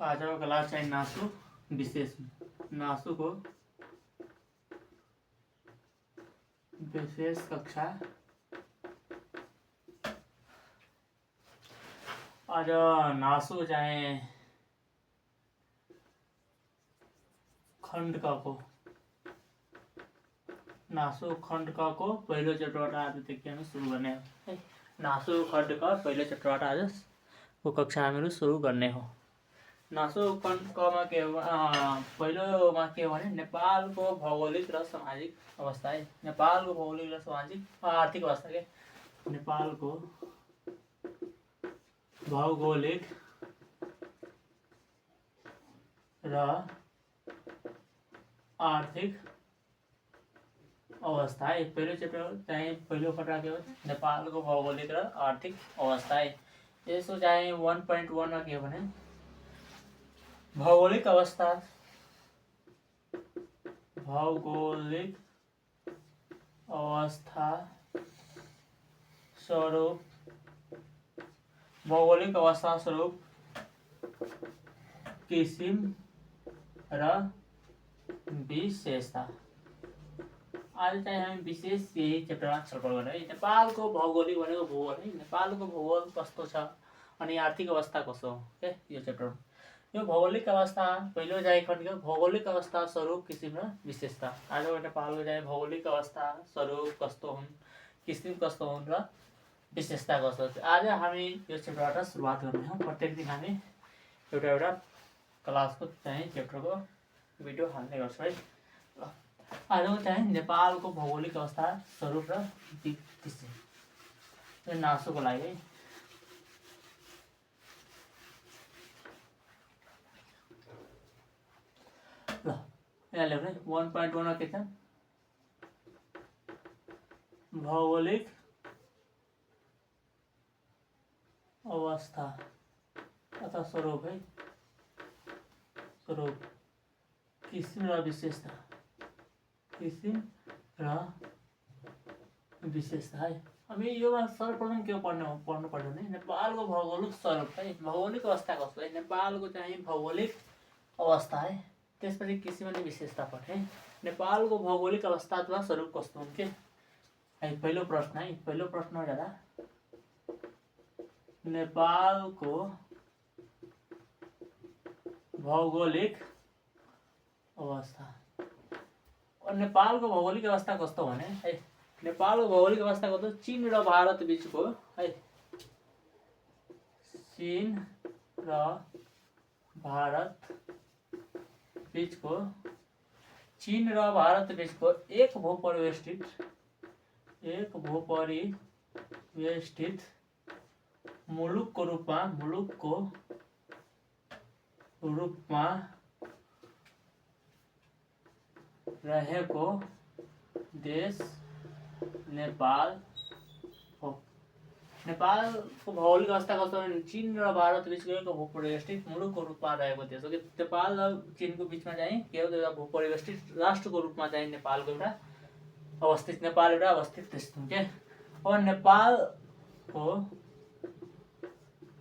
आजको क्लास चाहिँ नासु विशेष नासु को विशेष कक्षा। आज नासु चाहिँ खण्ड क को नासु खण्ड क को पहिलो चैप्टरबाट आजदेखि हामी सुरु गर्ने हो है। नासु खण्ड क पहिलो चैप्टरबाट आजको कक्षा हामीहरू सुरु गर्ने हो। नासु खण्ड कमा के हो, पहिलोमा के हो भने नेपालको भौगोलिक र सामाजिक अवस्था है। नेपालको भौगोलिक र सामाजिक आर्थिक अवस्था के नेपालको भौगोलिक र आर्थिक अवस्था है। पहिलो चैप्टर चाहिँ पहिलो खतरा के हो नेपालको भौगोलिक र आर्थिक अवस्था है। यसो चाहिँ 1.1 मा के हो भने भौगोलिक अवस्था स्वरूप भौगोलिक अवस्था स्वरूप किसिम र विशेषता। आज चाहिँ हामी विशेष यही चैप्टरमा छलफल गर्ने है। नेपालको भौगोलिक भनेको भूगोल है। नेपालको भूगोल कस्तो छ अनि आर्थिक अवस्था कस्तो हो के यो चैप्टर। यो भौगोलिक अवस्था पहिलो चाहिँ खण्डको भौगोलिक अवस्था स्वरूप किसिम र विशेषता। आजको नेपालको चाहिँ भौगोलिक अवस्था स्वरूप कस्तो हुन्, किसिम कस्तो हुन् र विशेषता कस्तो। आज हामी यो चैप्टरबाट सुरुवात गर्ने हौँ। प्रत्येक दिन हामी एउटा एउटा क्लासको चाहिँ चैप्टरको भिडियो हाल्ने गर्छौँ है। आजको चाहिँ नेपालको भौगोलिक अवस्था स्वरूप र किसिम नासुको लागि है। ल यहाँ लेख्नु 1.1 मा के छ भौगोलिक अवस्था अथवा स्वरूप है। स्वरूप किसिम र विशेषता, किसिम र विशेषता है। अब योमा सर्वप्रथम के पढ्नु पर्छ भने नेपालको भौगोलिक स्वरूप है। भौगोलिक अवस्था कस्तो है नेपालको चाहिँ भौगोलिक अवस्था है। त्यसपछि किसिम अनि विशेषता पढ्ने। नेपालको भौगोलिक अवस्था अथवा स्वरूप कस्तो हुन् के है। पहिलो प्रश्न है। पहिलो प्रश्न जाँदा नेपालको भौगोलिक अवस्था। नेपालको भौगोलिक अवस्था कस्तो भने है। नेपालको भौगोलिक अवस्था कस्तो चीन र भारत बीचको है। चीन र भारत बीचको एक भूपरिवेष्टित मुलुकको रूपमा रहेको देश नेपाल हो। नेपालको भौगोलिक अवस्था कस्तो भने चीन र भारत बीचको एक भूपरिवेष्टित मुलुकको रूपमा रहेको देश हो कि नेपाल र चीनको बीचमा चाहिँ के हो एउटा भूपरिवेष्टित राष्ट्रको रूपमा चाहिँ नेपाल एउटा अवस्थित देश हो के। अब नेपालको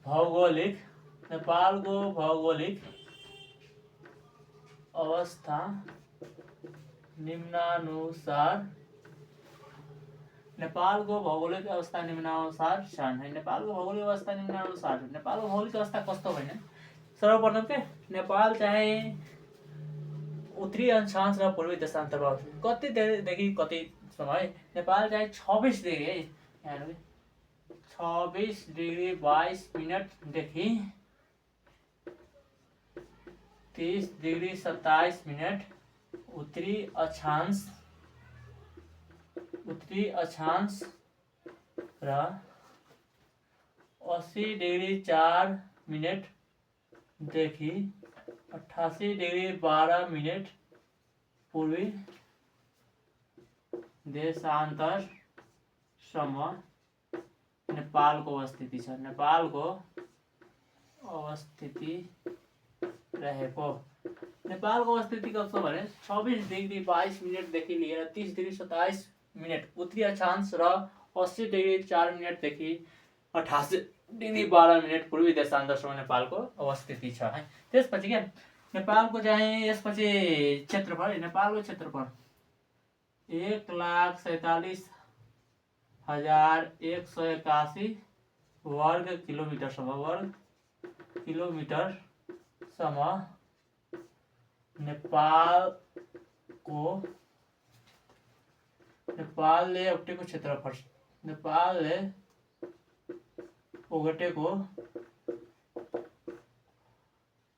भौगोलिक अवस्था निम्नानुसार छन् है। नेपालको भौगोलिक अवस्था निम्नानुसार छ। नेपालको भौगोलिक अवस्था कस्तो भने सर्वप्रथम के नेपाल चाहिँ उत्तरी अक्षांश र पूर्वी देशान्तर्गत कति देखि कतिसम्म है। नेपाल चाहिँ 26 डिग्री है। यहाँ 26 डिग्री 22 मिनटदेखि 30 डिग्री 27 मिनट उत्तरी अक्षांश र 80 डिग्री 4 मिनट देखि 88 डिग्री 12 मिनट पूर्वी देशान्तरसम्म नेपालको अवस्थिति छ। नेपालको अवस्थिति रहेको। नेपालको अवस्थिति कस्तो भने 26 डिग्री 22 मिनटदेखि लिएर 30 डिग्री 27 मिनट उत्तरी अक्षांश र 80 डिग्री 4 मिनटदेखि 88°12' पूर्वी देशान्तरसम्म नेपालको अवस्थिति छ है। त्यसपछि के नेपालको चाहिँ यसपछि क्षेत्रफल, नेपालको क्षेत्रफल 1,47,181 वर्ग किलोमिटरसम्म नेपालले ओगटेको क्षेत्रफल, नेपालले ओगटेको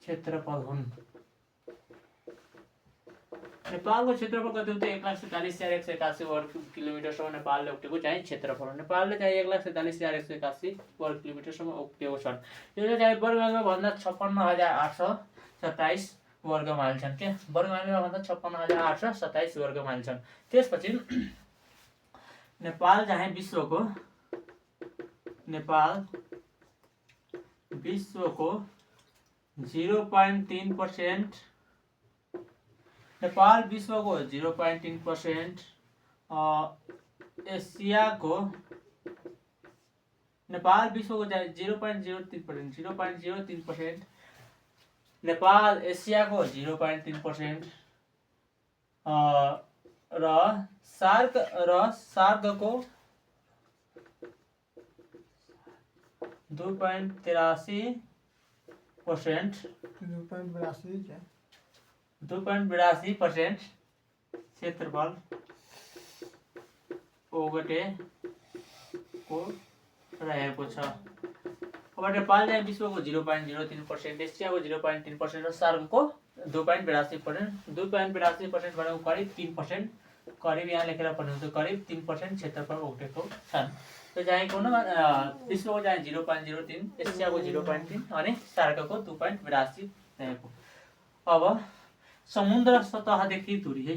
क्षेत्रफल हुन्। नेपालको क्षेत्रफल कति हुन्छ? 1,47,181 वर्ग किलोमिटरसम्म नेपालले ओगटेको चाहिँ क्षेत्रफल हो। नेपालले चाहिँ 1,47,181 वर्ग किलोमिटरसम्म ओगटेको छन्। यो चाहिँ वर्गमाइलमा भन्दा 56,827 वर्ग माइल छन् के, वर्गमाइलमा भन्दा 56,827 वर्ग माइल छन्। त्यसपछि नेपाल चाहिँ विश्वको 0.3%, नेपाल विश्वको 0.3%, एसियाको नेपाल विश्वको 0.03%, नेपाल एसियाको 0.3%, र सार्कको 2.83%, 2.82% क्षेत्रफल ओगटेको रहेको छ। अब नेपाल चाहिँ विश्वको 0.03%, एसियाको 0.3% र सार्कको 2.82%, 2.82% भनेको करिब 3%, करिब यहाँ लेखेर पढ्नुहुन्छ करिब 3% क्षेत्रफल ओगटेको छन्। त्यो चाहिँ कुन विश्वको चाहिँ 0.03, एसियाको 0.3 अनि सार्कको 2.82 रहेको। अब समुद्र सतहदेखि दूरी है,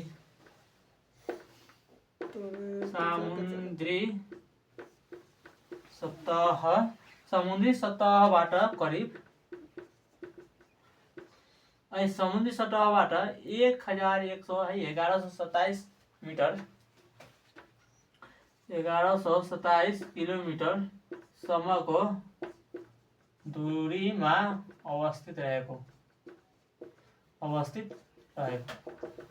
समुद्री सतहबाट करिब समुद्री सतहबाट 1127 मिटर, 1127 किलोमिटरसम्मको दूरीमा अवस्थित रहेको।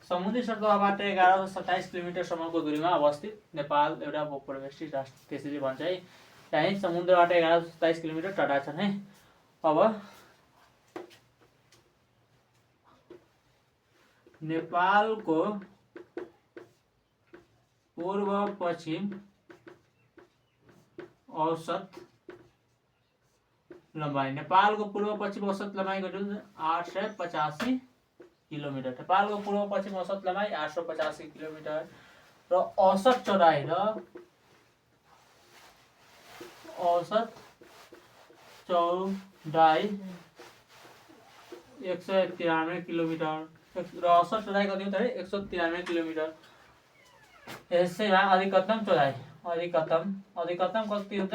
समुद्री सतहबाट 1127 किलोमिटरसम्मको दूरीमा अवस्थित नेपाल एउटा उपप्रवेशी राष्ट्र, त्यसरी भन्छ है। चाहिँ समुद्रबाट 1127 किलोमिटर टाढा छन् है। अब नेपालको पूर्व पश्चिम औसत लम्बाई, नेपालको पूर्व पश्चिम औसत लम्बाई कति हुन्छ? 885 किलोमिटर। नेपालको पूर्व पश्चिम औसत लम्बाई 885 किलोमिटर र औसत चौडाइ 193 किलोमिटर र औसत चौडाइ कति हुन्छ? 193 किलोमिटर। यसैमा अधिकतम चौडाइ, अधिकतम कति हुन्छ?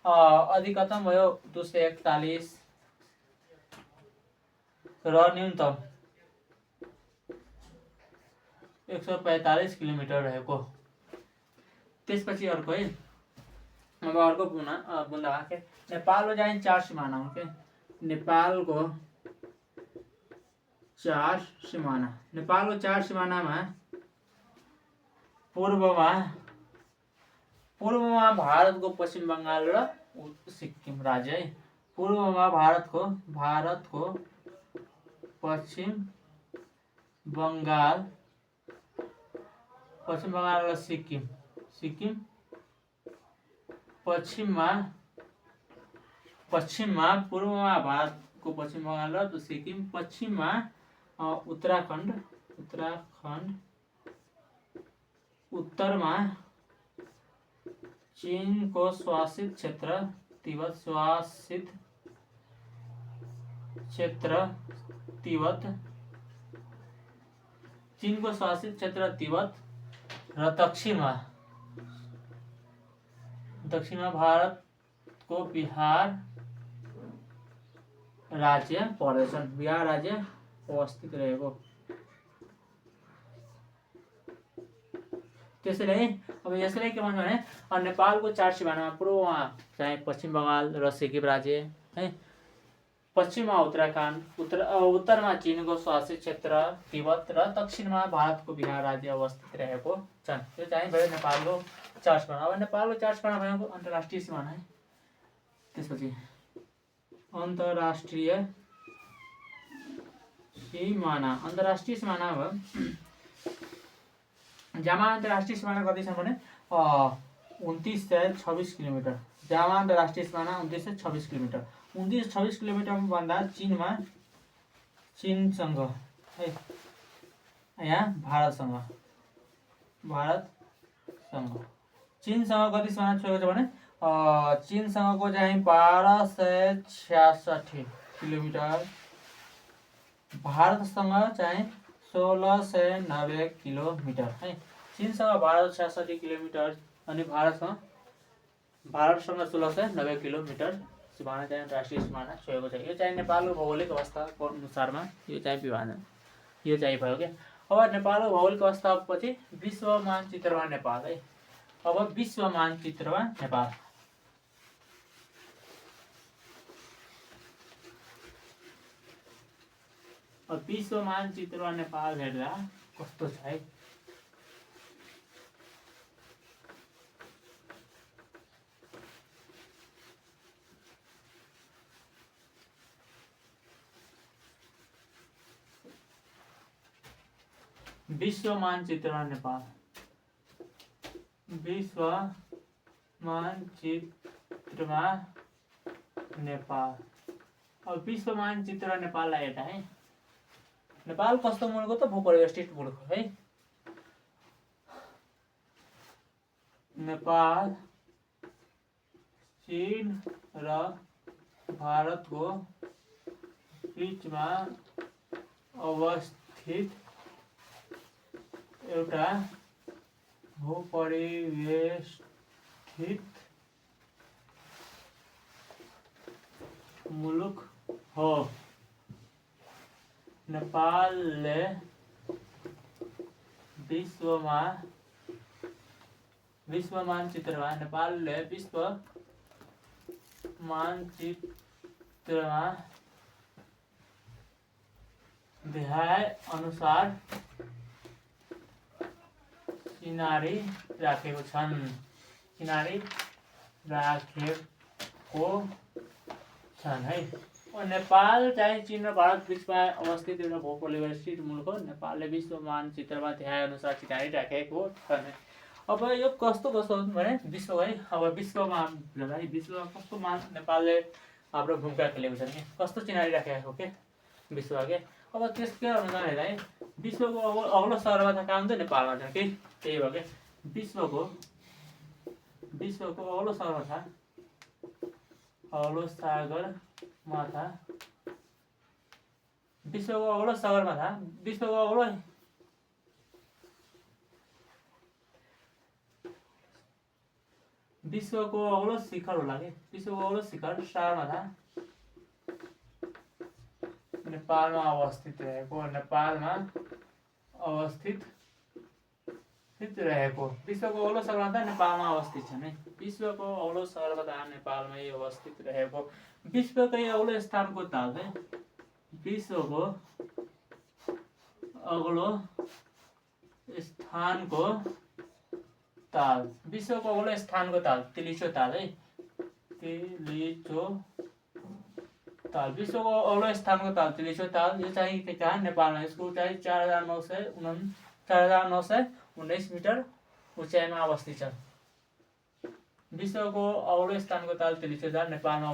अधिकतम भयो 241 र न्यूनतम 145 किलोमिटर रहेको। त्यसपछि अर्को है, अब अर्को बुन्दा के नेपालको चाहिँ 4 सिमाना हो के, नेपालको 4 सिमाना। नेपालको 4 सिमानामा पूर्वमा भारतको पश्चिम बङ्गाल र सिक्किम राज्य है। पूर्वमा भारतको पश्चिम बङ्गाल र सिक्किम, पश्चिममा पूर्वमा भारतको पश्चिम बङ्गाल र सिक्किम, पश्चिममा उत्तराखण्ड, उत्तरमा चीनको शासित क्षेत्र तिब्बत, र दक्षिणमा भारतको बिहार राज्य पर्दछन्, बिहार राज्य अवस्थित रहेको। त्यसैले अब यसलाई के भन्छ भने नेपालको 4 सिमानामा पूर्वमा चाहिँ पश्चिम बङ्गाल र सिक्किम राज्य है, पश्चिममा उत्तराखण्ड, उत्तरमा चीनको शासित क्षेत्र तिब्बत र दक्षिणमा भारतको बिहार राज्य अवस्थित रहेको छन्। यो चाहिँ भयो नेपालको 4 सिमाना। अब नेपालको 4 सिमाना भनेको अन्तर्राष्ट्रिय सिमाना है। त्यसपछि अन्तर्राष्ट्रिय सिमाना भयो। जामा अन्तर्राष्ट्रिय सिमाना कति छ भने 29 से 26 किलोमिटर। जामा अन्तर्राष्ट्रिय सिमाना 29 से 26 किलोमिटर। 29-26 किलोमिटरमा भन्दा चीनसँग है, यहाँ भारतसँग चीनसँग कति सिमाना छोएको छ भने चीनसँगको चाहिँ 1266 किलोमिटर, भारतसँग चाहिँ 1690 किलोमिटर है। चीनसँग 1266 किलोमिटर अनि भारतसँग 1690 किलोमिटर सिमाना चाहिँ राष्ट्रिय सिमाना छोएको छ। यो चाहिँ नेपालको भौगोलिक अवस्थाको अनुसारमा यो चाहिँ विभाजन यो चाहिँ भयो क्या। अब नेपालको भौगोलिक अवस्थापछि विश्व मानचित्रमा नेपाल है। अब विश्व मानचित्रमा नेपाल विश्व मानचित्रमा नेपाल हेर्दा कस्तो छ है। विश्व मानचित्रमा नेपाल, विश्व मानचित्रमा नेपाल। अब विश्व मानचित्रमा नेपाललाई हेर्दा है, नेपाल कस्तो मुलुक हो त? भूपरिवेष्टित मुलुक हो है। नेपाल चीन र भारतको बीचमा अवस्थित एउटा भूपरिवेष्टित मुलुक हो। नेपालले विश्व मानचित्रमा देखाए अनुसार किनारी राखेको छन् है। नेपाल चाहिँ चीन र भारत बीचमा अवस्थित एउटा भूपरिवेष्टित मुलुक हो। नेपालले विश्व मानचित्रमा देखाए अनुसार किनारी राखेको छन्। अब यो कस्तो भने विश्व है। अब विश्वमा कस्तो नेपालले हाम्रो भूमिका खेलेको छ नि, कस्तो चिनारी राखेको के विश्व के। अब त्यसकै अनुसार हेर्दा है, विश्वको अग्लो सगरमाथा कहाँ हुन्छ? नेपालमा छ कि। त्यही भयो क्या। विश्वको अग्लो सगरमाथा विश्वको अग्लो शिखर होला कि। विश्वको अग्लो शिखर सगरमाथा नेपालमा अवस्थित रहेको। विश्वको अग्लो सगरमाथा नेपालमा अवस्थित छ नि। विश्वको अग्लो सगरमाथा नेपालमै अवस्थित रहेको। विश्वकै अग्लो स्थानको ताल है। विश्वको अग्लो स्थानको ताल तिलिचो ताल है। विश्वको अग्लो स्थानको ताल तिलिचो ताल। यो चाहिँ कहाँ? नेपालमा। यसको उचाइ 4919 मिटर उचाइमा अवस्थित छ। विश्वको अग्लो स्थानको ताल तिलिचो ताल नेपालमा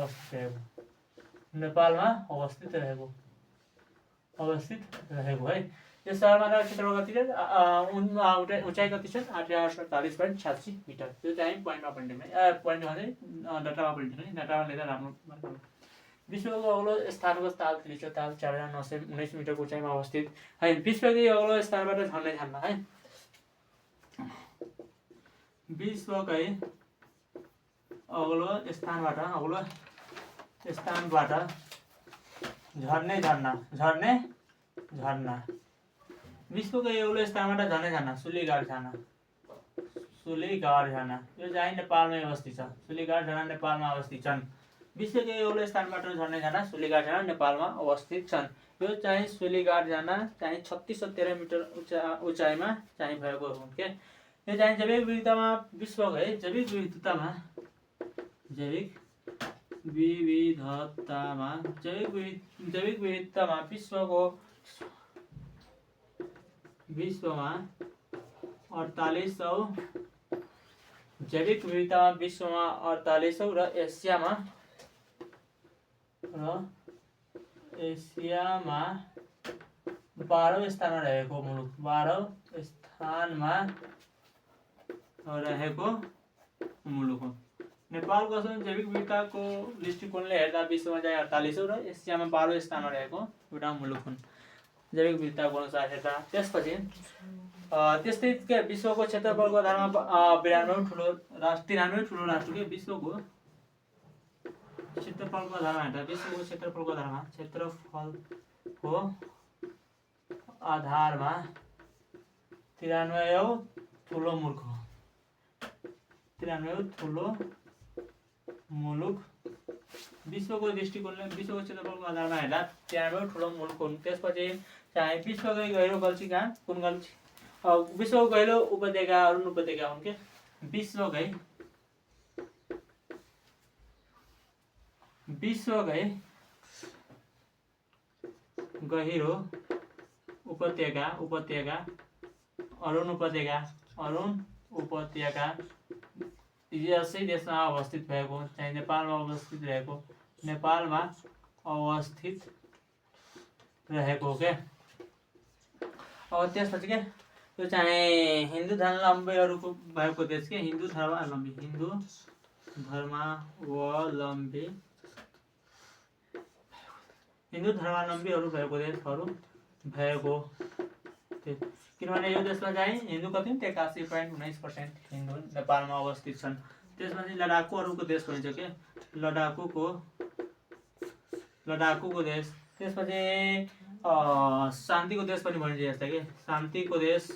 अवस्थित रहेको है। यो सगरमाथा क्षेत्रफल कति छ? उचाइ कति छ? 848.86 मिटर। यो चाहिँ पोइन्टमा पल्टिने डाटामा पल्टिने। डाटामा लेख्दा राम्रो। विश्वको अग्लो स्थानको ताल तिलिचो ताल 4919 मिटरको उचाइमा अवस्थित है। विश्वकै अग्लो स्थानबाट झर्नै छान्न है। विश्वकै अग्लो स्थानबाट झर्ने झर्ना। विश्वकै अग्लो स्थानबाट झर्ने झर्ना। सुली गाड छाना सुलीघाट झरना यो चाहिँ नेपालमै अवस्थित छ। सुलीघाट झरना नेपालमा अवस्थित छन्। विश्वको एउटै स्थानबाट झर्ने झरना सुलीघाट झरना नेपालमा अवस्थित छन्। यो चाहिँ सुलीघाट झरना चाहिँ 3613 मिटर उचाइमा चाहिँ भएको हो के। यो चाहिँ जैविक विविधतामा विश्वको है जैविक विविधतामा विश्वमा 4800 जैविक विविधतामा विश्वमा 4800 र एसियामा 12औं स्थानमा रहेको मुलुक 12औं स्थानमा रहेको मुलुक हो। नेपालको जैविक विविधताको दृष्टिकोणले हेर्दा विश्वमा चाहिँ 48औं र एसियामा 12औं स्थानमा रहेको एउटा मुलुक हुन् जैविक विविधताको अनुसार हेर्दा। त्यसपछि त्यस्तै के विश्वको क्षेत्रफलको आधारमा 93 ठुलो राष्ट्र के विश्वको क्षेत्रफलको आधारमा हेर्दा विश्वको क्षेत्रफलको आधारमा 93औं ठुलो मुलुक हो। 93औं ठुलो मुलुक विश्वको दृष्टिकोणले विश्वको क्षेत्रफलको आधारमा हेर्दा 93औं ठुलो मुलुक हुन्। त्यसपछि चाहिँ विश्वकै गहिरो गल्छी कहाँ कुन गल्छी विश्वको गहिरो उपत्यका अरुण उपत्यका हुन् के। विश्वकै गहिरो उपत्यका अरुण उपत्यका यसै देशमा अवस्थित भएको चाहिँ नेपालमा अवस्थित रहेको के। अब त्यसपछि के यो चाहिँ हिन्दू धर्मावलम्बीहरूको भएको देश के हिन्दू धर्मावलम्बीहरू भएको देशहरू भएको किनभने यो देशमा चाहिँ हिन्दू कति 83.19% हिन्दू नेपालमा अवस्थित छन्। त्यसपछि लडाकुहरूको देश भनिन्छ के लडाकुको देश। त्यसपछि शान्तिको देश पनि भनिन्छ यस्तै के शान्तिको देश।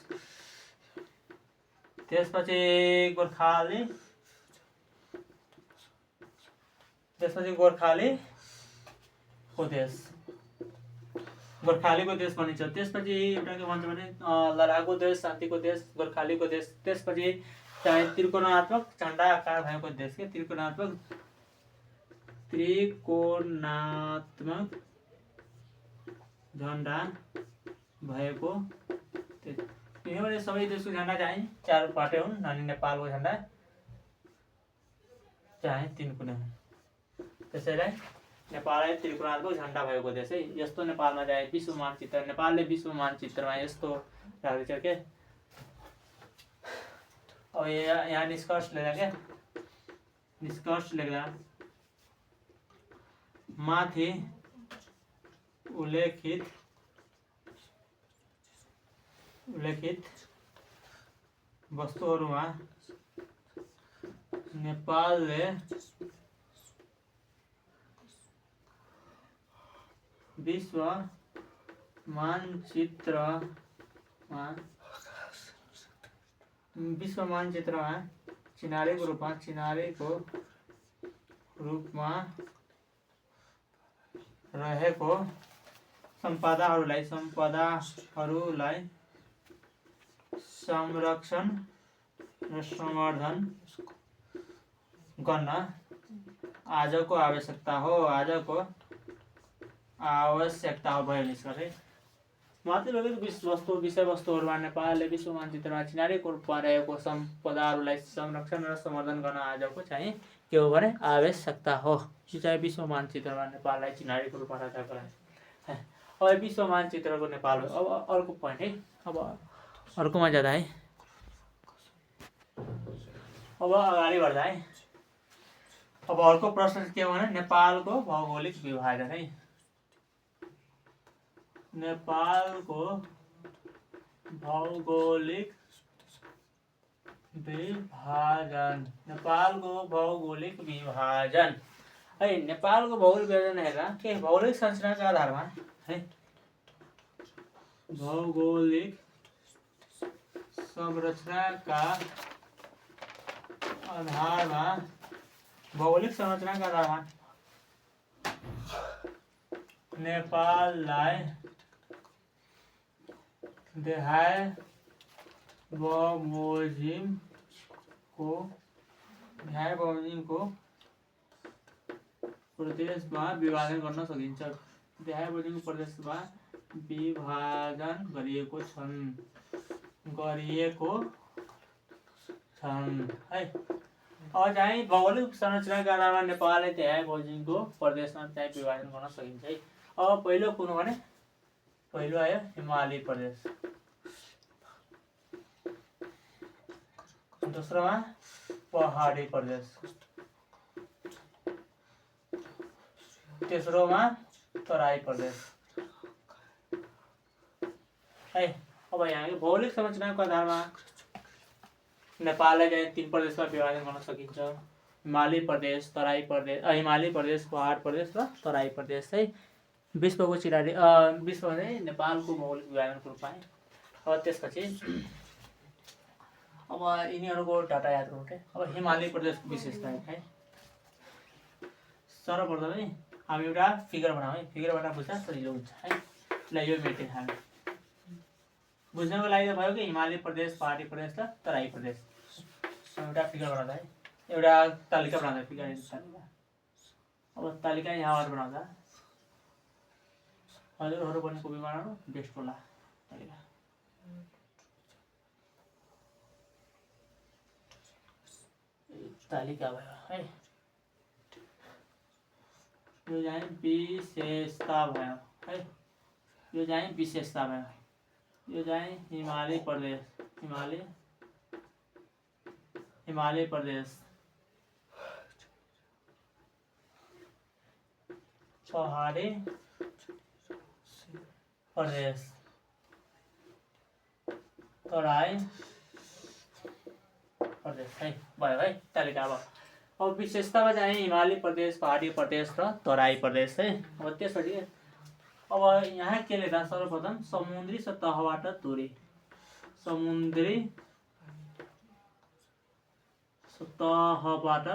त्यसपछि गोर्खालीको देश भनिन्छ। त्यसपछि एउटा के भन्छ भने लडाकु देश शान्तिको देश गोर्खालीको देश। त्यसपछि चाहिँ त्रिकोणात्मक झण्डा आकार भएको देश के त्रिकोणात्मक झण्डा भएको यो सबै देशको झण्डा चाहिँ 4 पाटे हुन् अनि नेपालको झण्डा चाहिँ 3 कुने हुन्। त्यसैलाई नेपाललाई त्रिकोणात्मक झण्डा भएको देश है। यस्तो नेपालमा चाहिँ विश्व मानचित्र नेपालले विश्व मानचित्रमा यस्तो राख्दैछ के। अब यहाँ निष्कर्ष लेख्दा माथि उल्लेखित वस्तुहरूमा नेपालले विश्व मानचित्रमा चिनारीको रूपमा रहेको सम्पदाहरूलाई संरक्षण र संवर्धन गर्न आजको आवश्यकता हो भयो निष्कर्ष है। माथि विषयवस्तुहरूमा नेपालले विश्व मानचित्रमा चिनारीको रूपमा रहेको सम्पदाहरूलाई संरक्षण र संवर्धन गर्न आजको चाहिँ के हो भने आवश्यकता हो। यो चाहिँ विश्व मानचित्रमा नेपाललाई चिनारीको रूपमा राखेको है। अब विश्व मानचित्रको नेपाल हो। अब अर्को पोइन्ट है। अब अर्कोमा जाँदा है अब अगाडि बढ्दा है अब अर्को प्रश्न के हो भने नेपालको भौगोलिक विभाजन है। नेपालको भौगोलिक विभाजन है। नेपालको भौगोलिक विभाजन हेर्दा के भौगोलिक संरचनाका आधारमा है भौगोलिक संरचनाका आधारमा भौगोलिक संरचनाका आधारमा नेपाललाई देहाय बमोजिमको प्रदेशमा विभाजन गर्न सकिन्छ। देहाय बमोजिमको प्रदेशमा विभाजन गरिएको छन् है। अब चाहिँ भौगोलिक संरचनाका आधारमा नेपालले देहाय बमोजिमको प्रदेशमा चाहिँ विभाजन गर्न सकिन्छ है। अब पहिलो कुन हो भने पहिलो आयो हिमाली प्रदेश, दोस्रोमा पहाडी प्रदेश, तेस्रोमा तराई प्रदेश है। अब यहाँ भौगोलिक संरचनाको आधारमा नेपाललाई चाहिँ 3 प्रदेशमा विभाजन गर्न सकिन्छ। हिमाली प्रदेश, तराई प्रदेश, हिमाली प्रदेश, पहाड प्रदेश र तराई प्रदेश है। विश्वको चिरारी विश्व चाहिँ नेपालको भौगोलिक विभाजनको रूपमा है। अब त्यसपछि अब यिनीहरूको डाटा याद गरौँ के। अब हिमाली प्रदेशको विशेषता है। सर्वप्रथमै हामी एउटा फिगर बनाऊ है। फिगरबाट बुझ्दा सजिलो हुन्छ है। ल यो मेट्रिक हामी बुझ्नको लागि भयो कि हिमाली प्रदेश, पहाडी प्रदेश र तराई प्रदेश। एउटा फिगर बनाउँदा है, एउटा तालिका बनाउँदा फिगर तालिका। अब तालिका यहाँबाट बनाउँदा हजुरहरू पनि कपी बनाउनु बेस्ट होला। तालिका तालिका भयो है। यो चाहिँ विशेषता भयो है। यो चाहिँ विशेषता भयो। यो चाहिँ हिमाली प्रदेश, हिमाली प्रदेश, पहाडी प्रदेश, तराई प्रदेश है भयो है तालिका। अब विशेषतामा चाहिँ हिमाली प्रदेश, पहाडी प्रदेश र तराई प्रदेश है। अब त्यसपछि अब यहाँ के लेख्दा सर्वप्रथम समुद्री सतहबाट दूरी, समुद्री सतहबाट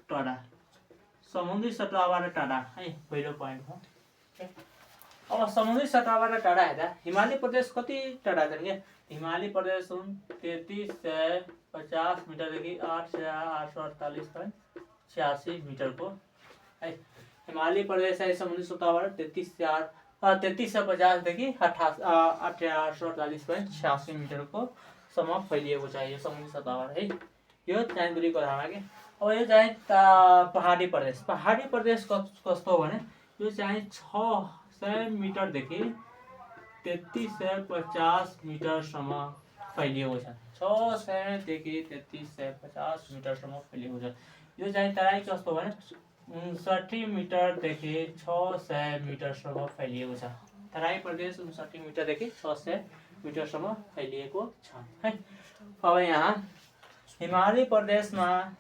टाढा, समुद्री सतहबाट टाढा है पहिलो पोइन्ट हो। अब समुद्री सतहबाट टाढा हेर्दा हिमाली प्रदेश कति टाढा छन् के? हिमाली प्रदेश हुन् 3350 मिटरदेखि 848.86 मिटरको है। हिमाली प्रदेश है समुद्री सतहबाट 3350 देखि 848.86 मिटरको सम्म फैलिएको छ यो समुद्री सतहबाट है। यो चाहिँ दूरीको आधारमा के। अब यो चाहिँ पहाडी प्रदेश, पहाडी प्रदेश कस्तो हो भने यो चाहिँ 600 मिटरदेखि 3350 मिटरसम्म फैलिएको छ। 600 देखि 3350 मिटरसम्म फैलिएको छ। यो चाहिँ तराई कस्तो भने 59 मिटरदेखि 600 मिटरसम्म फैलिएको छ। तराई प्रदेश 59 मिटरदेखि 600 मिटरसम्म फैलिएको छ है। अब यहाँ हिमाली प्रदेशमा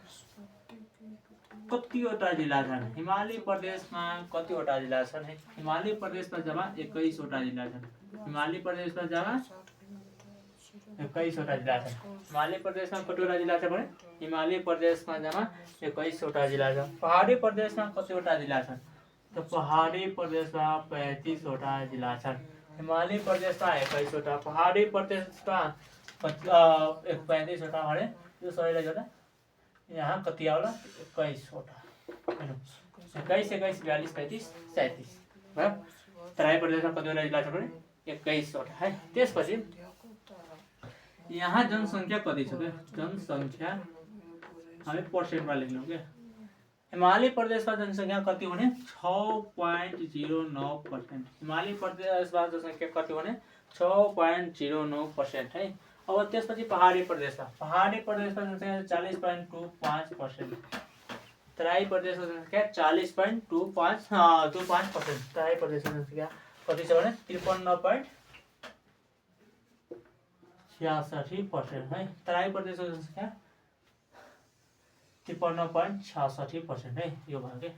कतिवटा जिल्ला छन्? हिमाली प्रदेशमा कतिवटा जिल्ला छन् है? हिमाली प्रदेशमा जम्मा 21 वटा जिल्ला छन्। हिमाली प्रदेशमा जम्मा 21 वटा जिल्ला छन्। हिमाली प्रदेशमा कतिवटा जिल्ला छ भने हिमाली प्रदेशमा जम्मा 21 वटा जिल्ला छ। पहाडी प्रदेशमा कतिवटा जिल्ला छन्? त पहाडी प्रदेशमा 35 वटा जिल्ला छन्। हिमाली प्रदेशमा 21 वटा, पहाडी प्रदेशमा 35 वटा भने यो सबैलाई जोड्दा यहाँ कति आउला 21 वटा। 21 21 42 35 37 भयो। तराई प्रदेशमा कतिवटा जिल्ला छ भने 21 वटा है। त्यसपछि यहाँ जनसङ्ख्या कति छ के? जनसङ्ख्या हामी पर्सेन्टमा लेख्छौँ के। हिमाली प्रदेशमा जनसङ्ख्या कति भने 6.09%। हिमाली प्रदेशमा जनसङ्ख्या कति भने 6.09% है। अब त्यसपछि पहाडी प्रदेशमा जनसङ्ख्या 40.25%। तराई प्रदेशको जनसङ्ख्या 40.25%। तराई प्रदेशको जनसङ्ख्या कति छ भने 53.66% है। तराई प्रदेशको जनसङ्ख्या 53.66% है। यो भयो के।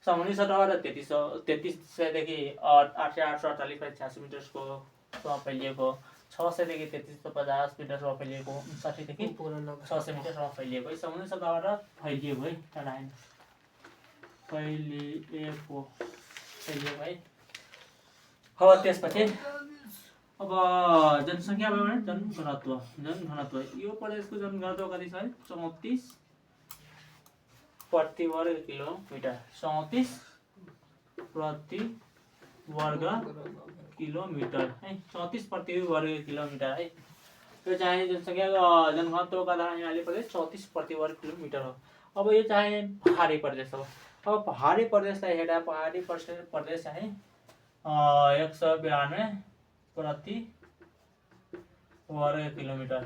समुद्री सतहबाट 3300 देखि 848.86 मिटरको फैलिएको 600 देखि 3350 मिटरसम्म फैलिएको 59 देखि 600 मिटरसम्म फैलिएको है। समुद्री सतहबाट फैलिएको है, टाढा फैलिएको है। अब त्यसपछि अब जनसङ्ख्या भयो भने जनघनत्व यो प्रदेशको जनघनत्व कति छ? 34 प्रति वर्ग किलोमिटर। 34 प्रति वर्ग किलोमिटर है, 34 प्रति वर्ग किलोमिटर है। यो चाहिँ जनसङ्ख्या जनघनत्वको आधारमा हिमाली प्रदेश 34 प्रति वर्ग किलोमिटर हो। अब यो चाहिँ पहाडी प्रदेश हो। अब पहाडी प्रदेशलाई हेर्दा पहाडी प्रदेश चाहिँ 192 प्रति वर्ग किलोमिटर,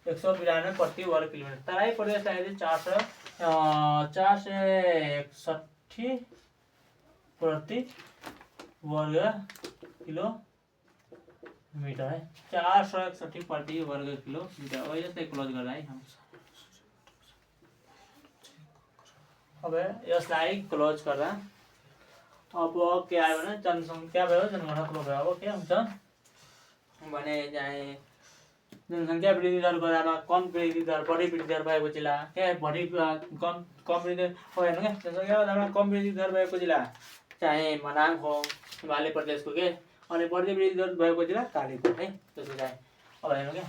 192 प्रति वर्ग किलोमिटर। तराई प्रदेशलाई 461 प्रति वर्ग किलोमिटर है, 461 प्रति वर्ग किलोमिटर। अब यसलाई क्लोज गर्दा है, अब यसलाई क्लोज गर्दा अब के आयो भने जनसङ्ख्या भयो, जनघनत्व भयो। अब के हुन्छ भने चाहिँ जनसङ्ख्या वृद्धि दर गर्दामा कम वृद्धि दर बढी वृद्धि दर भएको जिल्ला, क्या बढी कम वृद्धि हो हेर्नु क्या, जनसङ्ख्या आधारमा कम वृद्धि दर भएको जिल्ला चाहिँ मनाङ हो हिमाली प्रदेशको के, अनि बढी वृद्धि दर भएको जिल्ला कालीकोट है। त्यसो चाहिँ अब हेर्नु क्या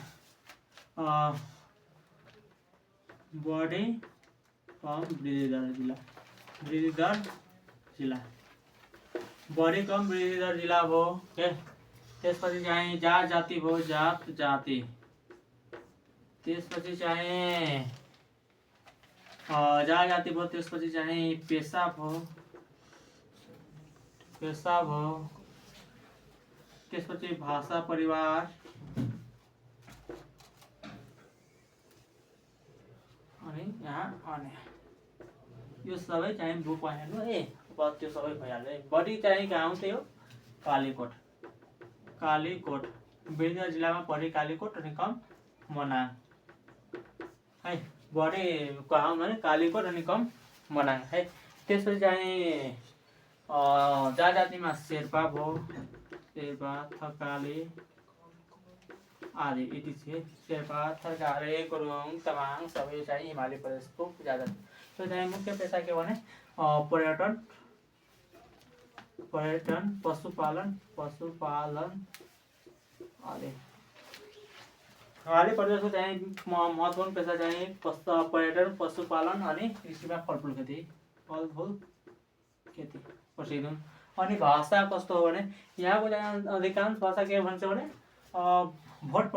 बढी कम वृद्धि दर जिल्ला, वृद्धि दर जिल्ला, बढी कम वृद्धि दर जिल्ला भयो के। त्यसपछि चाहिँ जात जाति भयो, जात जाति। त्यसपछि चाहिँ जात जाति भयो। त्यसपछि चाहिँ पेसा भयो, पेसा भयो। त्यसपछि भाषा परिवार, अनि यहाँ अनि यो सबै चाहिँ बुक हेर्नु है। अब त्यो सबै भइहाल्यो। बढी चाहिँ कहाँ आउँछ यो कालीकोट, कालीकोट वृद्धि जिल्लामा बढी कालीकोट अनि कम मनाङ है। बढी कहाँ भने कालीकोट अनि कम मनाङ है। त्यसपछि चाहिँ जात जातिमा शेर्पा भयो, शेर्पा थकाली आदि यति चाहिँ शेर्पा थकाली गुरुङ तामाङ सबै चाहिँ हिमाली प्रदेशको जात जाति। त्यो चाहिँ मुख्य पेसा के भने पर्यटन, पर्यटन, पशुपालन, पशुपालन आदि। हिमाली प्रदेशको चाहिँ महत्त्वपूर्ण पेसा चाहिँ पर्यटन, पशुपालन अनि कृषिमा फलफुल खेती, फलफुल खेती प्रसिद्ध हुन्। अनि भाषा कस्तो हो भने यहाँको चाहिँ अधिकांश भाषा के भन्छ भने भोट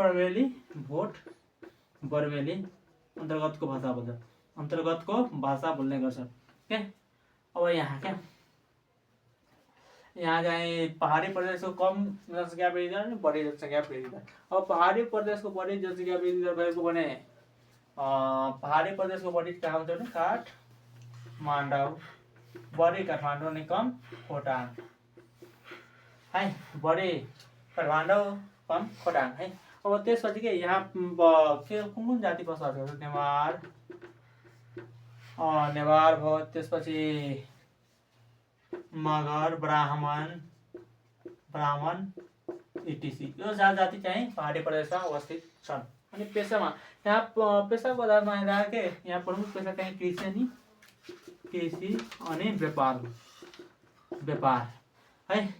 बर्मेली अन्तर्गतको भाषा बोल्छ, अन्तर्गतको भाषा बोल्ने गर्छ के। अब यहाँ क्या यहाँ चाहिँ पहाडी प्रदेशको कम जनसङ्ख्या वृद्धि दर अनि बढी जनसङ्ख्या वृद्धि दर। अब पहाडी प्रदेशको बढी जनसङ्ख्या वृद्धि दर भएको भने पहाडी प्रदेशको बढी कहाँ हुन्छ भने काठमाडौँ, बढी काठमाडौँ अनि कम खोटाङ है, बढी काठमाडौँ कम खोटाङ है। अब त्यसपछि के यहाँ कुन जाति बसोबास गर्छ? नेवार, नेवार भयो। त्यसपछि मगर, ब्राह्मण इटिसी यो जात जाति चाहिँ पहाडी प्रदेशमा अवस्थित छन्। अनि पेसामा यहाँ पेसाको आधारमा हेर्दा के यहाँ प्रमुख पेसा चाहिँ कृषि अनि व्यापार है।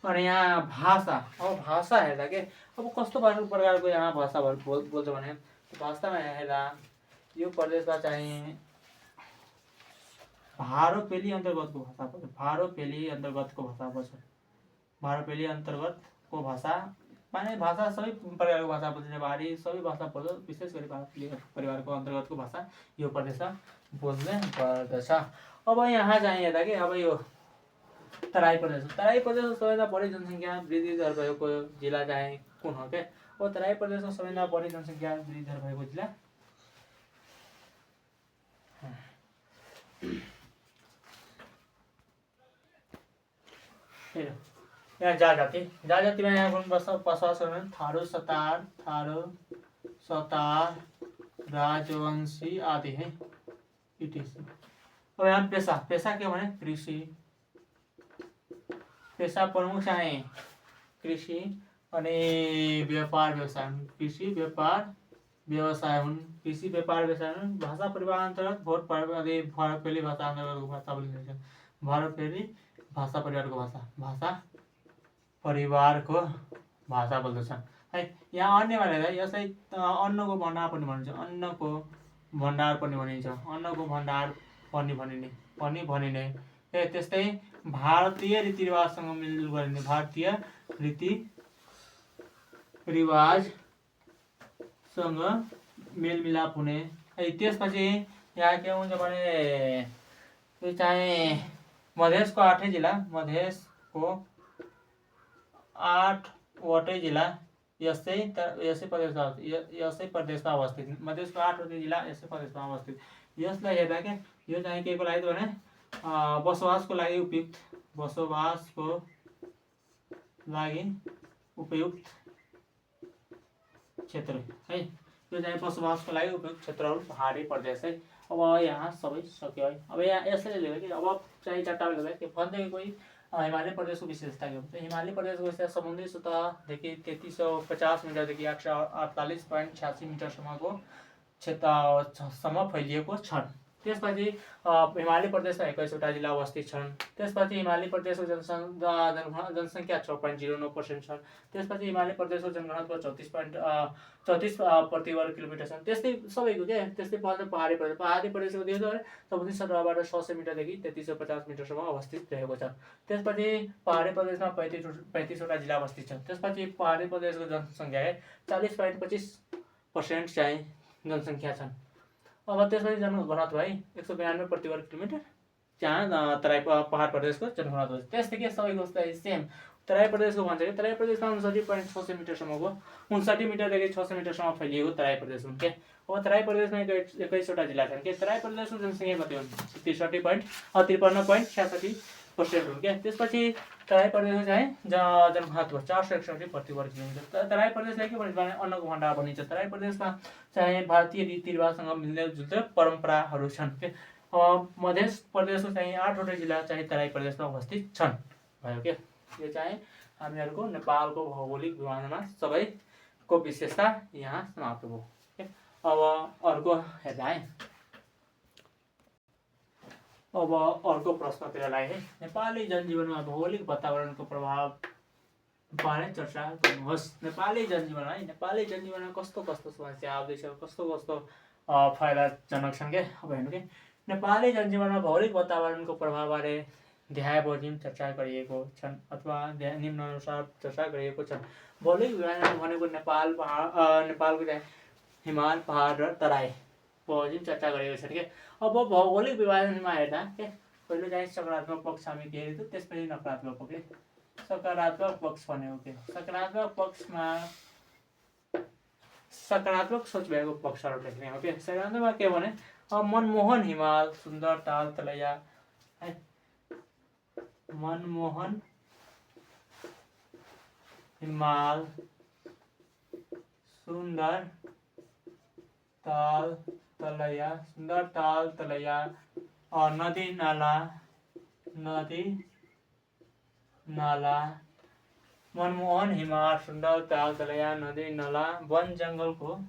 अनि यहाँ भाषा, अब भाषा हेर्दा के अब कस्तो प्रकारको यहाँ भाषा बोल्छ भने भाषामा हेर्दा यो प्रदेशमा चाहिँ भारोपेली अन्तर्गतको भाषा बोल्छ, भारोपेली अन्तर्गतको भाषा बोल्छ, भारोपेली अन्तर्गतको भाषा माने भाषा सबै प्रकारको भाषा बोल्छ, नेवारी सबै भाषा बोल्छ। विशेष गरी भारोपेली परिवारको अन्तर्गतको भाषा यो प्रदेशमा बोल्ने गर्दछ। अब यहाँ चाहिँ हेर्दा कि अब यो तराई प्रदेश, तराई प्रदेशको सबैभन्दा बढी जनसङ्ख्या वृद्धि दर भएको जिल्ला चाहिँ कुन हो के? अब तराई प्रदेशको सबैभन्दा बढी जनसङ्ख्या वृद्धि दर भएको जिल्ला यहाँ जात जातिमा यहाँ कुन बसोबास गर्ने थारू, सतार, राजवंशी आदि है इटिसी। अब यहाँ पेसा के भने कृषि, पेसा प्रमुख चाहिँ कृषि अनि व्यापार व्यवसाय हुन्। कृषि व्यापार व्यवसाय हुन्। कृषि व्यापार व्यवसाय हुन्। भाषा परिवार अन्तर्गत भरपेली भाषा अन्तर्गतको भाषा बोलिन्छ। भरपेली भाषा परिवारको भाषा परिवारको भाषा बोल्दछन् है। यहाँ अन्य भनेर यसै अन्नको भण्डार पनि भनिन्छ। अन्नको भण्डार पनि भनिन्छ। अन्नको भण्डार पनि भनिने त्यस्तै भारतीय रीतिरिवाजसँग मिलजुल गरिने। भारतीय रीतिरिवाजसँग मेलमिलाप हुने है। त्यसपछि यहाँ के हुन्छ भने यो चाहिँ मधेसको 8 जिल्ला, मधेसको 8वटै जिल्ला यसै प्रदेशमा अवस्थित। मधेसको 8वटै जिल्ला यसै प्रदेशमा अवस्थित। यसलाई हेर्दा के यो चाहिँ के को लागि भने बसोबासको लागि उपयुक्त क्षेत्र है। यो चाहिँ बसोबासको लागि उपयुक्त क्षेत्रहरू पहाडी प्रदेश है। अब यहाँ सबै सक्यो है। अब यहाँ यसरी लेख्यो कि अब चाहिँ चट्टान लेख्दा के भन्छ कोही हिमालय प्रदेशको विशेषता के हुन्छ। हिमालय प्रदेशको विशेषता समुद्री सतहदेखि 3350 मिटरदेखि 848.86 मिटरसम्मको क्षेत्रसम्म फैलिएको छन्। त्यसपछि हिमालय प्रदेशमा 21वटा जिल्ला अवस्थित छन्। त्यसपछि हिमालय प्रदेशको जनसङ्ख्या 6.09% छन्। त्यसपछि हिमालय प्रदेशको जनघनत्व 34 प्रति वर्ग किलोमिटर छन्। त्यस्तै सबैको के त्यस्तै पहाडी प्रदेशको देश समुद्री सतहबाट 600 मिटरदेखि 3350 मिटरसम्म अवस्थित रहेको छ। त्यसपछि पहाडी प्रदेशमा 35वटा जिल्ला अवस्थित छन्। त्यसपछि पहाडी प्रदेशको जनसङ्ख्या 40.25% चाहिँ जनसङ्ख्या छन्। अब त्यसपछि जनघनत्व है 192 प्रति वर्ग किलोमिटर जहाँ तराई पहाड प्रदेशको जनघनत्व। त्यस्तै के सबैको सेम तराई प्रदेशको भन्छ कि तराई प्रदेशमा 59.600 मिटरसम्मको 59 मिटरदेखि 600 मिटरसम्म फैलिएको तराई प्रदेश हुन् के। अब तराई प्रदेशमा 21वटा जिल्ला छन् के। तराई प्रदेशको जनसङ्ख्या कति हुन् 53.66% हुन् के। त्यसपछि तराई प्रदेशको चाहिँ जनघनत्व 461 प्रति वर्ग किलोमिटर। तराई प्रदेशलाई के भनिन्छ भने अन्नको भण्डार भनिन्छ। तराई प्रदेशमा चाहिँ भारतीय रीतिरिवाजसँग मिल्ने परम्पराहरू छन् के। मधेस प्रदेशको चाहिँ 8वटा जिल्ला चाहिँ तराई प्रदेशमा अवस्थित छन् भयो के। यो चाहिँ हामीहरूको नेपालको भौगोलिक विभाजनमा सबैको विशेषता यहाँ समाप्त भयो। अब अर्को हेर्दा है। अब अर्को प्रश्नतिर लाए है। नेपाली जनजीवनमा भौगोलिक वातावरणको प्रभाव बारे चर्चा गर्नुहोस्। नेपाली जनजीवन है। नेपाली जनजीवनमा कस्तो समस्या आउँदैछ, कस्तो फाइदाजनक छन् के। अब हेर्नु के नेपाली जनजीवनमा भौगोलिक वातावरणको प्रभावबारे देखाबोझिम चर्चा गरिएको छन् अथवा निम्नानुसार चर्चा गरिएको छन्। भौगोलिक विभाजन भनेको नेपालको हिमाल, पहाड र तराई बमोजिम चर्चा गरेको छन् के। अब भौगोलिक विभाजनमा हेर्दा के पहिलो चाहिँ सकारात्मक पक्ष हामी के हेर्छौँ, त्यसपछि नकारात्मक पक्ष। सकारात्मक पक्ष भनेको के, सकारात्मक पक्षमा सकारात्मक सोच भएको पक्षहरू लेख्ने हो के। सकारात्मकमा के भने मनमोहन हिमाल, सुन्दर ताल तलैया है। मनमोहन हिमाल, सुन्दर ताल तलैया और नदी नाला मनमोहन हिमाल, सुन्दर ताल तलैया, नदी नाला, वन जंगलको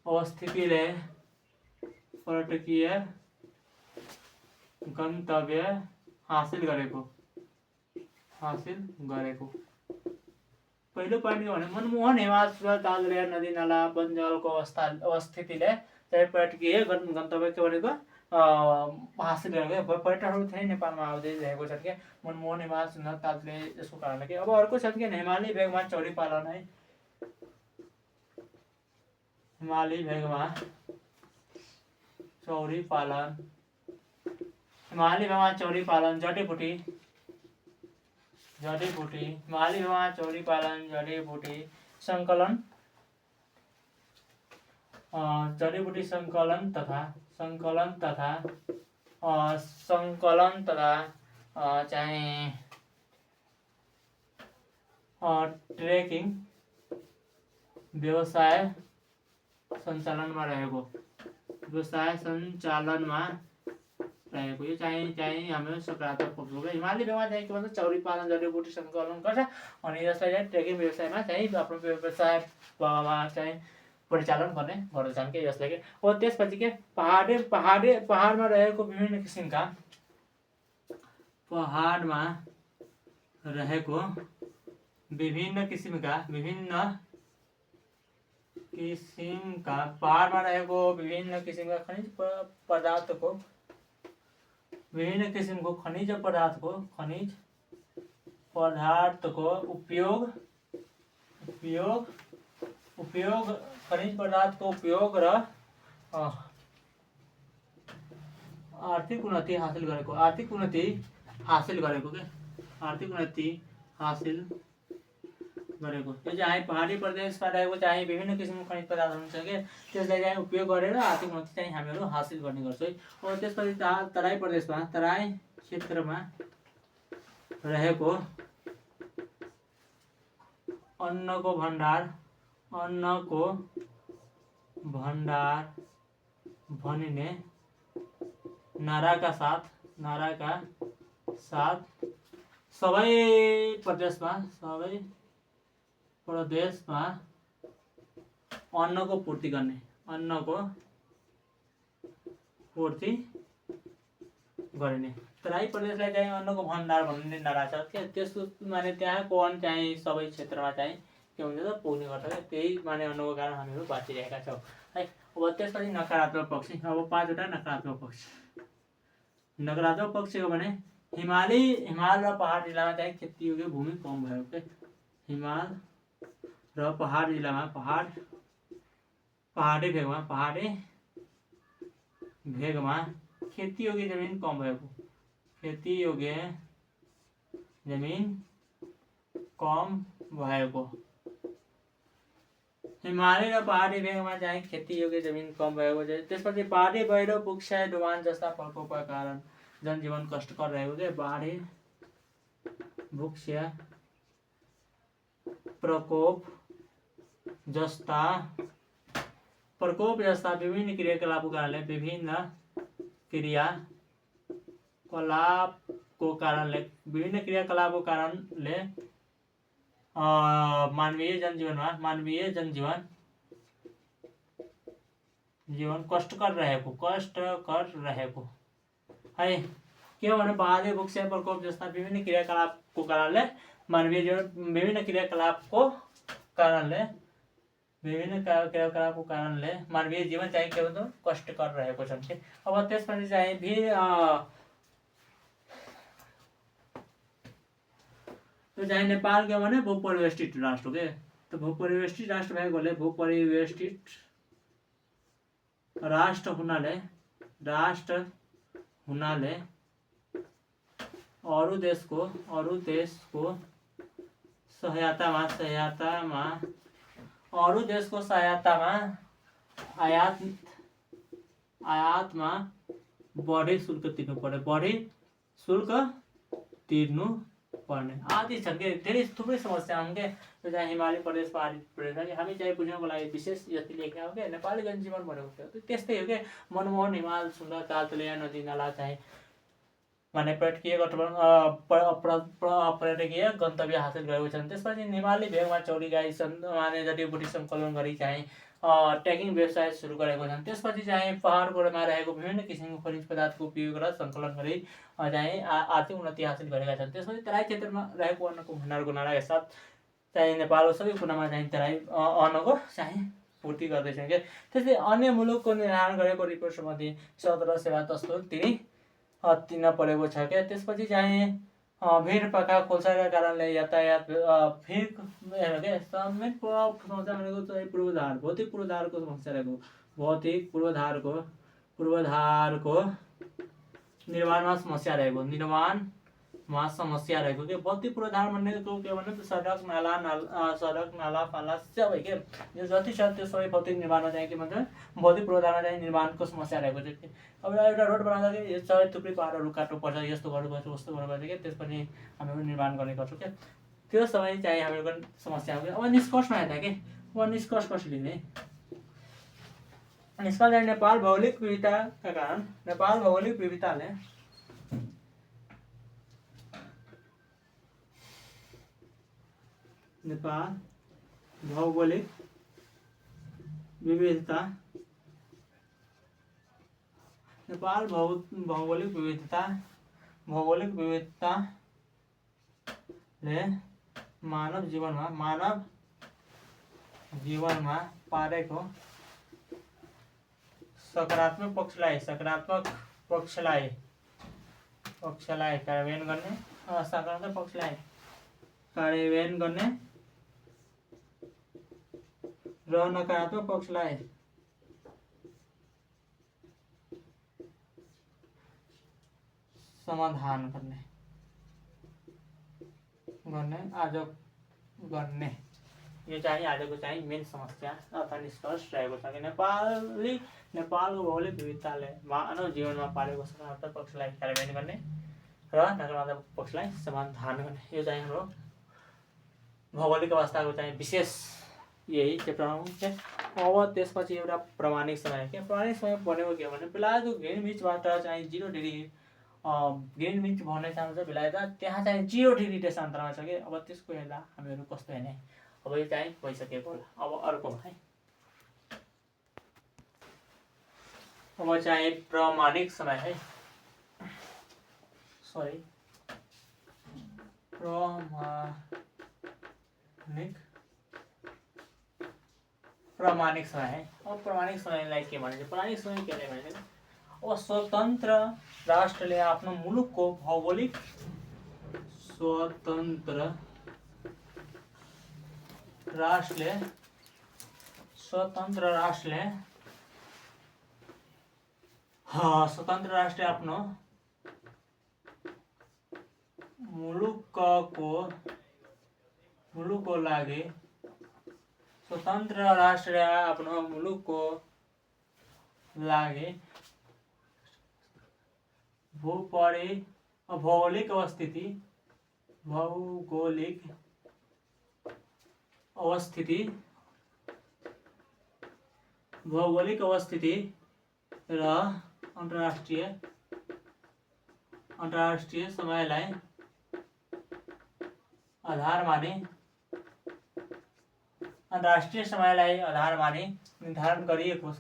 अवस्थितिले पर्यटकीय गन्तव्य हासिल गरेको। पहिलो पोइन्ट के भने मनमोहन हिमाल, सुन्दर ताल तलैया, नदी नाला, वन जंगलको अवस्थितिले चाहिँ पर्यटकीय गन्तव्य के भनेको हासिल गरेको। पर्यटकहरू चाहिँ नेपालमा आउँदै रहेको छन् के। मनमोहन हिमाल, सुन्दर ताल तलैया यसको कारणले के। अब अर्को छ कि हिमाली भेगमा चौरी पालन है। हिमाली भेगमा चौरी पालन, जडीबुटी, हिमाली भेगमा चौरी पालन, जडीबुटी संकलन, जडीबुटी संकलन तथा चाहिँ ट्रेकिङ व्यवसाय सञ्चालनमा रहेको व्यवसाय सञ्चालनमा रहेको यो चाहिँ हाम्रो सकारात्मक पक्ष हो। हिमाली भेगमा चाहिँ के भन्छ चौरी पालन जडीबुटी सङ्कलन गर्छ अनि यसलाई चाहिँ ट्रेकिङ व्यवसायमा चाहिँ आफ्नो व्यवसायमा चाहिँ परिचालन गर्ने गर्दछन् के यसले के। अब त्यसपछि के पहाडमा रहेको विभिन्न किसिमका पहाडमा रहेको विभिन्न किसिमका खनिज पदार्थको उपयोग र आर्थिक उन्नति हासिल गरेको यो चाहिँ पहाडी प्रदेशमा रहेको चाहिँ विभिन्न किसिमको खनिज पदार्थ हुन्छ कि त्यसलाई चाहिँ उपयोग गरेर आर्थिक उन्नति चाहिँ हामीहरू हासिल गर्ने गर्छौँ है। अब त्यसपछि तराई क्षेत्रमा रहेको अन्नको भण्डार भनिने नाराका साथ सबै प्रदेशमा अन्नको पूर्ति गरिने तराई प्रदेशलाई चाहिँ अन्नको भण्डार भन्ने नारा छ के त्यसको माने त्यहाँको अन्न चाहिँ सबै क्षेत्रमा चाहिँ के हुन्छ पुग्ने गर्छ क्या त्यही माने अन्नको कारण हामीहरू बाँचिरहेका छौँ है। अब त्यसपछि नकारात्मक पक्ष अब 5 वटा नकारात्मक पक्ष हो भने हिमाल र पहाड जिल्लामा चाहिँ खेतीयोग्य भूमि कम भयो के। हिमाल र पहाड जिल्लामा पहाडी भेगमा खेतीयोग्य जमिन कम भएको हिमाली र पहाडी भेगमा चाहिँ खेतीयोग्य जमिन कम भएको त्यसपछि पहाडी पहिरो भूक्षय डुबान जस्ता प्रकोपका कारण जनजीवन कष्टकर रहेको के। पहाडी भूक्षय प्रकोप जस्ता विभिन्न क्रियाकलापको कारणले मानवीय जनजीवन कष्टकर रहेको है के हो भने पहाडी भूक्षय प्रकोप जस्ता विभिन्न क्रियाकलापको कारणले मानवीय जीवन चाहिँ के भन्छ कष्टकर रहेको छ के। अब त्यसपछि चाहिँ त्यो चाहिँ नेपाल के भने भूपरिवेष्टित राष्ट्र हो के। त भूपरिवेष्टित राष्ट्र भएकोले भूपरिवेष्टित राष्ट्र हुनाले अरू देशको सहायतामा आयातमा बढी शुल्क तिर्नु पर्ने आदि छन् के। धेरै थुप्रै समस्या हुन् के। यो चाहिँ हिमाली प्रदेश पहाडी प्रदेश हामी चाहिँ बुझ्नको लागि विशेष यति लेखेका हो क्या। नेपाली जनजीवन भनेको थियो त्यस्तै हो क्या। मनमोहन हिमाल सुन्दर तालतलिया नदी नाला चाहिँ माने पर्यटकीय गन्तव्य हासिल गरेको छन्। त्यसपछि हिमाली भेगमा चौरी गाई माने जडीबुटी सङ्कलन गरी चाहिँ ट्रेकिङ व्यवसाय सुरु गरेको छन्। त्यसपछि चाहिँ पहाडमा रहेको विभिन्न किसिमको खनिज पदार्थको उपयोग र सङ्कलन गरी चाहिँ आर्थिक उन्नति हासिल गरेका छन्। त्यसपछि तराई क्षेत्रमा रहेको अन्नको भण्डारको नाराका साथ चाहिँ नेपालको सबै कुनामा चाहिँ तराई अन्नको चाहिँ पूर्ति गर्दैछन् क्या। त्यसै अन्य मुलुकको निर्धारण गरेको रिपोर्ट सम्बन्धी शर्त र सेवा तस्तुर तिर्न परेको छ क्या। त्यसपछि चाहिँ भिड पक्का खोल्साका कारणले यातायात समेत समस्या भनेको चाहिँ भौतिक पूर्वाधारको समस्या रहेको निर्माणमा समस्या रहेको के। भौतिक पूर्वाधार भनेको के भने सडक नाला फाला सबै के यो जति छ त्यो सबै भौतिक निर्माणमा चाहिँ के भन्छ भौतिक पूर्वाधारमा चाहिँ निर्माणको समस्या रहेको छ कि। अब एउटा रोड बनाउँदाखेरि यो सबै थुप्रै पाहाडहरू काट्नुपर्छ यस्तो गर्नुपर्छ उस्तो गर्नुपर्छ क्या। त्यसपछि हामीहरू निर्माण गर्ने गर्छौँ क्या। त्यो समय चाहिँ हामीहरूको समस्या हो। अब निष्कर्षमा हेर्दा के अब निष्कर्ष कसरी लिने यसका लागि नेपाल भौगोलिक विविधताका कारण नेपाल भौगोलिक विविधताले नेपाल भौगोलिक विविधता नेपाल भौगोलिक विविधताले मानव जीवनमा पारेको सकारात्मक पक्षलाई कार्यान्वयन गर्ने सकारात्मक पक्षलाई कार्यान्वयन गर्ने र नकारात्मक पक्षलाई समाधान गर्ने यो चाहिँ आजको चाहिँ मेन समस्या अथवा निष्कर्ष रहेको छ कि नेपालको भौगोलिक विविधताले मानव जीवनमा पारेको सकारात्मक पक्षलाई कार्यान्वयन गर्ने र नकारात्मक पक्षलाई समाधान गर्ने यो चाहिँ हाम्रो भौगोलिक अवस्थाको चाहिँ विशेष यही चेप्टरमा हुन्छ। अब त्यसपछि एउटा प्रामाणिक समय के प्रामाणिक समय भनेको के हो भने बेलायतको ग्रिनविचबाट चाहिँ 0 डिग्री ग्रिनविच भन्ने ठाउँ छ बेलायत त्यहाँ चाहिँ 0 डिग्री देशान्तरमा छ कि अब त्यसको हेर्दा हामीहरू कस्तो हेर्ने अब यो चाहिँ भइसकेको होला। अब अर्को है अब चाहिँ प्रामाणिक समय है प्रामाणिक समय है। अब प्रामाणिक समयलाई के भनिन्छ प्रामाणिक समय के भनिन्छ अब स्वतन्त्र राष्ट्रले आफ्नो मुलुकको भौगोलिक स्वतन्त्र राष्ट्रले आफ्नो मुलुकको लागि स्वतन्त्र राष्ट्रले आफ्नो मुलुकको लागि भौगोलिक अवस्थिति र अन्तर्राष्ट्रिय समयलाई आधार मानी निर्धारण गरिएको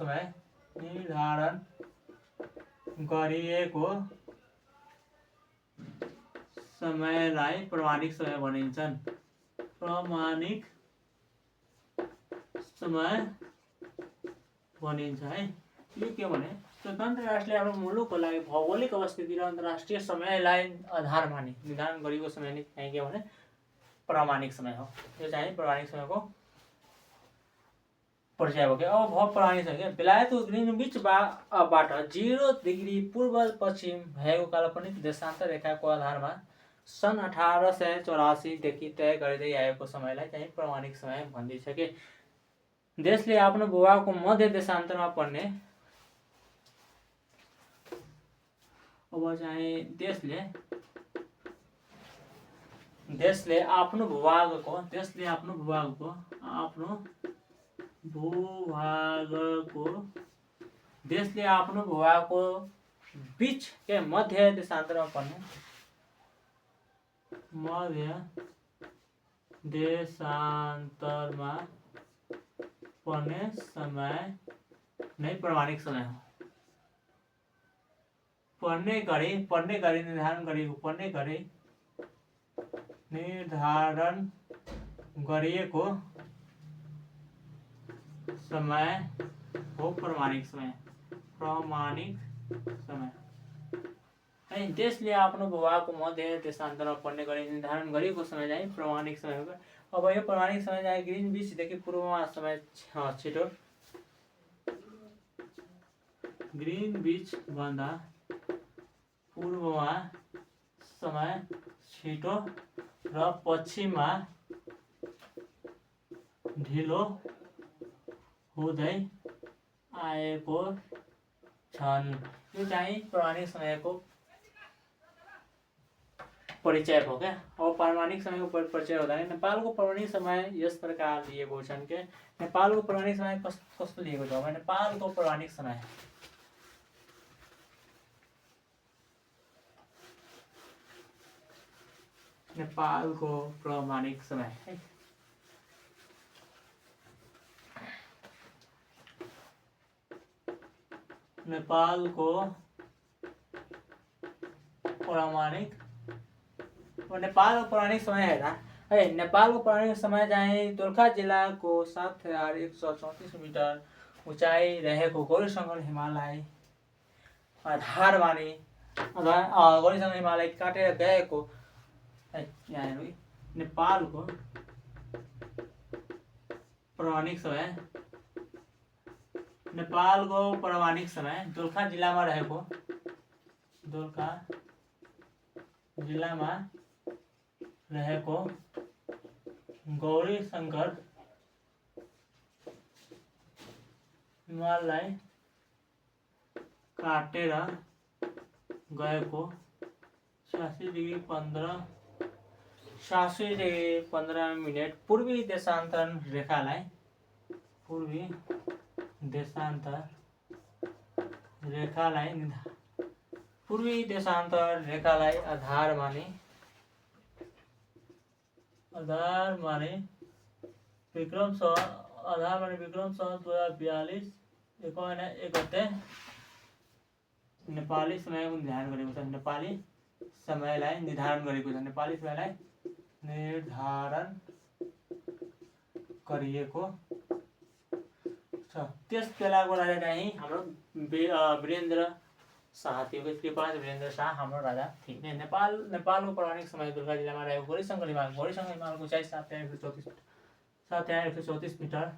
समयलाई प्रामाणिक समय भनिन्छन्। प्रामाणिक समय भनिन्छ है। यो के भने स्वतन्त्र राष्ट्रले आफ्नो मुलुकको लागि भौगोलिक अवस्थिति र अन्तर्राष्ट्रिय समयलाई आधार मानि निर्धारण गरिएको समय नै चाहिँ के भने प्रामाणिक समय हो। यो चाहिँ प्रामाणिक समयको परिचय हो। अब प्रामाणिक समय बेलायतको ग्रिनविचबाट 0 डिग्री पूर्व पश्चिम भएको काल्पनिक देशान्तर रेखाको आधारमा सन् 1884 देखि तय गरिँदै आएको समयलाई चाहिँ प्रामाणिक समय भनिन्छ कि देशले आफ्नो भूभागको मध्य देशान्तरमा पर्ने अब चाहिँ देशले आफ्नो भूभागको बीच के मध्य देशान्तरमा पर्ने समय नै प्रामाणिक समय हो। पर्ने गरी निर्धारण गरिएको समय हो प्रामाणिक समय है। देशले आफ्नो भूभागको मध्य देशान्तरमा पर्ने गरी निर्धारण गरिएको समय चाहिँ प्रामाणिक समय हो। अब यो प्रामाणिक समय चाहिँ ग्रिनविचदेखि पूर्वमा समय छिटो ग्रिनविच भन्दा पूर्वमा समय छिटो र पश्चिममा ढिलो हुँदै आएको छन्। यो चाहिँ प्रामाणिक समयको परिचय भयो क्या। अब पौराणिक समयको परिचय हुँदाखेरि नेपालको पौराणिक समय यस प्रकार दिएको छन् के नेपालको पौराणिक समय कस्तो दिएको छ भने नेपालको पौराणिक समय नेपालको पौराणिक समय है नेपालको पौराणिक समय हेर्दा है नेपालको पौराणिक समय चाहिँ दोलखा जिल्लाको 7134 मिटर उचाइ रहेको गौरीशङ्कर हिमालय आधार मानि गौरीशङ्कर हिमालय काटेर गएको यहाँ हेर्नु नेपालको पौराणिक समय दोलखा जिल्लामा रहेको गौरीशङ्कर हिमालय काटेर गएको 86 डिग्री 15 मिनेट पूर्वी देशान्तर रेखालाई आधार माने विक्रम संवत 2042 एक गते नेपाली समयलाई निर्धारण गरिएको छ। त्यस बेलाको राजा चाहिँ हाम्रो वीरेन्द्र शाह थियो। कृपाल वीरेन्द्र शाह हाम्रो राजा थिए। नेपालको पौराणिक समय दुर्गा जिल्लामा रहेको गौरीशङ्कर हिमालको उचाइ 7134 मिटर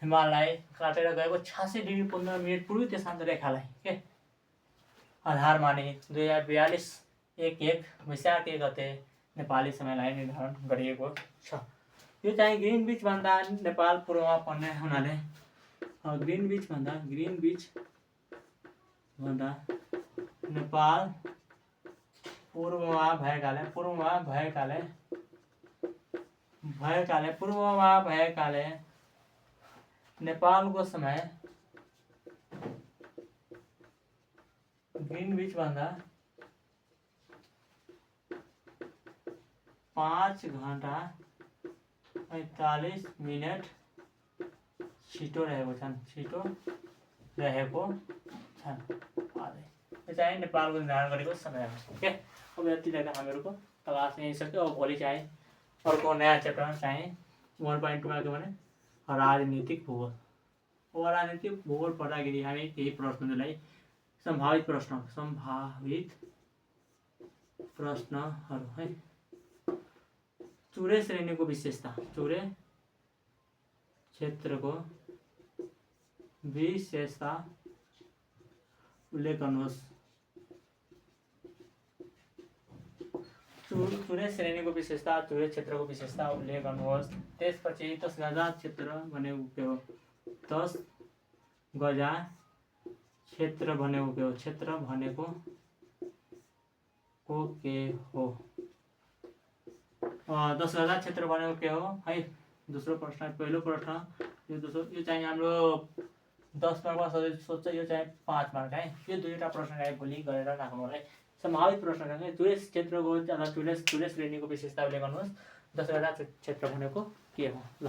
हिमालय काटेर गएको 86 डिग्री 15 मिनेट पूर्वी देशान्तर रेखालाई के आधार माने 2042 एक वैशाख 1 गते नेपाली समयलाई निर्धारण गरिएको छ। यो चाहिँ ग्रिनविच भन्दा नेपाल पूर्वमा पर्ने हुनाले ग्रिनविच भन्दा नेपाल पूर्वमा भएकाले नेपालको समय ग्रिनविच भन्दा 5 घण्टा 45 मिनेट छिटो रहेको छन्। यो चाहिँ नेपालको निर्धारण गरेको समय हो के। अब यति बेला हामीहरूको क्लास यही सक्यो। अब भोलि चाहिँ अर्को नयाँ च्याप्टरमा चाहिँ 1.2मा के भने राजनीतिक भूगोल पढ्दाखेरि हामी केही प्रश्नहरूलाई सम्भावित प्रश्नहरू है। चुरे श्रेणीको विशेषता चुरे क्षेत्रको विशेषता उल्लेख गर्नुहोस्। चुरे श्रेणीको विशेषता चुरे क्षेत्रको विशेषता उल्लेख गर्नुहोस्। त्यसपछि 10 गजा क्षेत्र भनेको के हो? 10 गजा क्षेत्र भनेको के हो? क्षेत्र भनेको के हो? 10 गजा क्षेत्र भनेको के हो है। दोस्रो प्रश्न पहिलो प्रश्न यो चाहिँ हाम्रो 10 मार्कमा सोध्छ। यो चाहिँ 5 मार्क है। यो दुईवटा प्रश्नलाई भोलि गरेर राख्नु होला है। सम्भावित प्रश्न चुरे क्षेत्रको अथवा चुरे श्रेणीको विशेषता उल्लेख गर्नुहोस्। 10 गजा क्षेत्र भनेको के हो? ल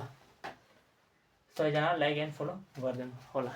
सबैजना लाइक एन्ड फलो गरिदिनु होला।